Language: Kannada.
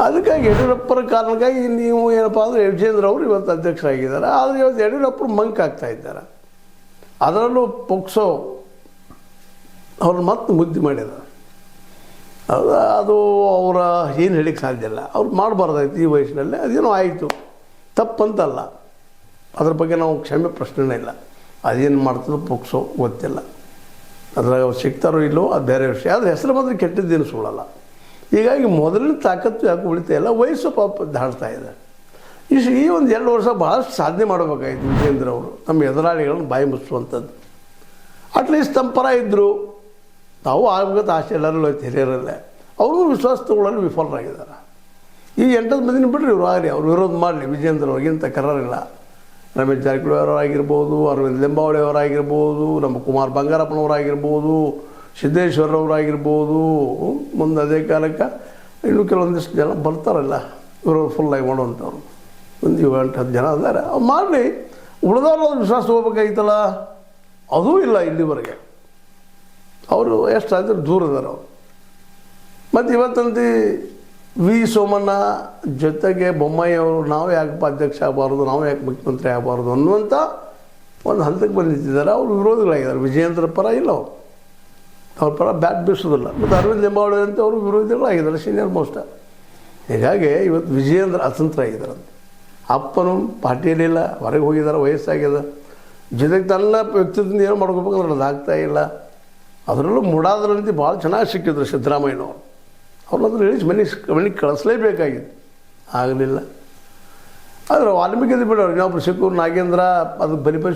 ಅದಕ್ಕಾಗಿ ಯಡಿಯೂರಪ್ಪರ ಕಾರಣಕ್ಕಾಗಿ ನೀವು ಏನಪ್ಪ ಅಂದರೆ ವಿಜೇಂದ್ರ ಅವರು ಇವತ್ತು ಅಧ್ಯಕ್ಷರಾಗಿದ್ದಾರೆ. ಆದರೆ ಇವತ್ತು ಯಡಿಯೂರಪ್ಪರು ಮಂಕ್ ಆಗ್ತಾ ಇದ್ದಾರೆ. ಅದರಲ್ಲೂ ಪೊಕ್ಸೋ ಅವ್ರನ್ನ ಮತ್ತೆ ಮುದ್ದೆ ಮಾಡಿದ್ದಾರೆ. ಅದು ಅವರ ಏನು ಹೇಳಿಕ್ಕೆ ಸಾಧ್ಯ ಇಲ್ಲ. ಅವ್ರು ಮಾಡಬಾರ್ದಾಯ್ತು ಈ ವಯಸ್ಸಿನಲ್ಲಿ. ಅದೇನೋ ಆಯಿತು, ತಪ್ಪಂತಲ್ಲ, ಅದ್ರ ಬಗ್ಗೆ ನಾವು ಕ್ಷಮೆ ಪ್ರಶ್ನೆನೇ ಇಲ್ಲ. ಅದೇನು ಮಾಡ್ತದೋ ಪೊಕ್ಸೋ ಗೊತ್ತಿಲ್ಲ. ಅದ್ರಾಗ ಅವ್ರು ಸಿಗ್ತಾರೋ ಇಲ್ಲೋ ಅದು ಬೇರೆ ವಿಷಯ. ಆದರೆ ಹೆಸರು ಮಾತ್ರ ಕೆಟ್ಟದ್ದೇನು ಸುಳ್ಳಲ್ಲ. ಹೀಗಾಗಿ ಮೊದಲಿನ ತಾಕತ್ತು ಯಾಕೆ ಉಳಿತಾ ಇಲ್ಲ, ವಯಸ್ಸು ಪಾಪ ದಾಡ್ತಾ ಇದೆ. ಈ ಒಂದು 2 ವರ್ಷ ಭಾಳಷ್ಟು ಸಾಧನೆ ಮಾಡಬೇಕಾಗಿತ್ತು ವಿಜೇಂದ್ರ ಅವರು, ನಮ್ಮ ಎದುರಾಳಿಗಳನ್ನು ಬಾಯಿ ಮುಚ್ಚುವಂಥದ್ದು. ಅಟ್ಲೀಸ್ಟ್ ತಮ್ಮ ಪರ ಇದ್ದರು. ನಾವು ಆಗಬೇಕಂತ ಆಸೆ ಎಲ್ಲರಲ್ಲೂ ಐತೆ, ಹಿರಿಯರಲ್ಲೇ. ಅವರು ವಿಶ್ವಾಸ ತಗೊಳ್ಳಲು ವಿಫಲರಾಗಿದ್ದಾರೆ. ಈ 8 ಮಂದಿನ ಬಿಟ್ಟರೆ ಇವರು ಆಗಲಿ, ಅವ್ರು ವಿರೋಧ ಮಾಡಲಿ. ವಿಜೇಂದ್ರ ಅವ್ರಿಗಿಂತ ಕರ್ರರಿಲ್ಲ. ರಮೇಶ್ ಜಾರಕಿಹೊಳಿ ಅವರಾಗಿರ್ಬೋದು, ಅರವಿಂದ್ ಲಿಂಬಾವಳಿ ಅವರಾಗಿರ್ಬೋದು, ನಮ್ಮ ಕುಮಾರ್ ಬಂಗಾರಪ್ಪನವರಾಗಿರ್ಬೋದು, ಸಿದ್ದೇಶ್ವರವರಾಗಿರ್ಬೋದು. ಮುಂದೆ ಅದೇ ಕಾಲಕ್ಕೆ ಇನ್ನೂ ಕೆಲವೊಂದಿಷ್ಟು ಜನ ಬರ್ತಾರಲ್ಲ ಇವರು ಫುಲ್ಲಾಗಿ ಮಾಡುವಂಥವ್ರು. ಒಂದು 7-10 ಜನ ಇದ್ದಾರೆ. ಅವ್ರು ಮಾಡಲಿ. ಉಳಿದವ್ರು ವಿಶ್ವಾಸ ಹೋಗ್ಬೇಕಾಗಿತ್ತಲ್ಲ, ಅದೂ ಇಲ್ಲ ಇಲ್ಲಿವರೆಗೆ. ಅವರು ಎಷ್ಟಾದರೂ ದೂರ ಇದ್ದಾರೆ ಅವರು. ಮತ್ತು ಇವತ್ತಂತೆ ವಿ ಸೋಮಣ್ಣ ಜೊತೆಗೆ ಬೊಮ್ಮಾಯಿ ಅವರು ನಾವು ಯಾಕಪ್ಪ ಅಧ್ಯಕ್ಷ ಆಗಬಾರ್ದು, ನಾವು ಯಾಕೆ ಮುಖ್ಯಮಂತ್ರಿ ಆಗಬಾರ್ದು ಅನ್ನುವಂಥ ಒಂದು ಹಂತಕ್ಕೆ ಬಂದಿದ್ದಾರೆ. ಅವರು ವಿರೋಧಿಗಳಾಗಿದ್ದಾರೆ. ವಿಜಯೇಂದ್ರ ಪರ ಇಲ್ಲ ಅವರು, ಅವ್ರ ಪರ ಬ್ಯಾಟ್ ಬೀಸೋದಿಲ್ಲ. ಮತ್ತು ಅರವಿಂದ್ ಲಿಂಬಾವಳಿ ಅಂತ ಅವರು ವಿರೋಧಿಗಳಾಗಿದ್ದಾರೆ, ಸೀನಿಯರ್ ಮೋಸ್ಟ್. ಹೀಗಾಗಿ ಇವತ್ತು ವಿಜಯೇಂದ್ರ ಅತಂತ್ರ ಆಗಿದ್ದಾರಂತೆ. ಅಪ್ಪನು ಪಾರ್ಟಿಯಲ್ಲಿಲ್ಲ, ಹೊರಗೆ ಹೋಗಿದ್ದಾರೆ, ವಯಸ್ಸಾಗ್ಯದ. ಜೊತೆಗೆ ತನ್ನ ವ್ಯಕ್ತಿತ್ವದಿಂದ ಏನು ಮಾಡ್ಕೋಬೇಕಂದ್ರೆ ಅದು ಆಗ್ತಾಯಿಲ್ಲ. ಅದರಲ್ಲೂ ಮೂಡಾದ್ರಂತೆ ಭಾಳ ಚೆನ್ನಾಗಿ ಸಿಕ್ಕಿದ್ರು ಸಿದ್ದರಾಮಯ್ಯನವರು. ಅವ್ರನ್ನ ಇಳಿಸಿ ಮನೆಗೆ ಕಳಿಸ್ಲೇಬೇಕಾಗಿತ್ತು, ಆಗಲಿಲ್ಲ. ಆದರೆ ವಾಲ್ಮೀಕಿ ಬಿಡೋರು ಇನ್ನೊಬ್ರು ಸಿಕ್ಕೂರು ನಾಗೇಂದ್ರ ಅದು ಬಲಿಪರಿಸಿ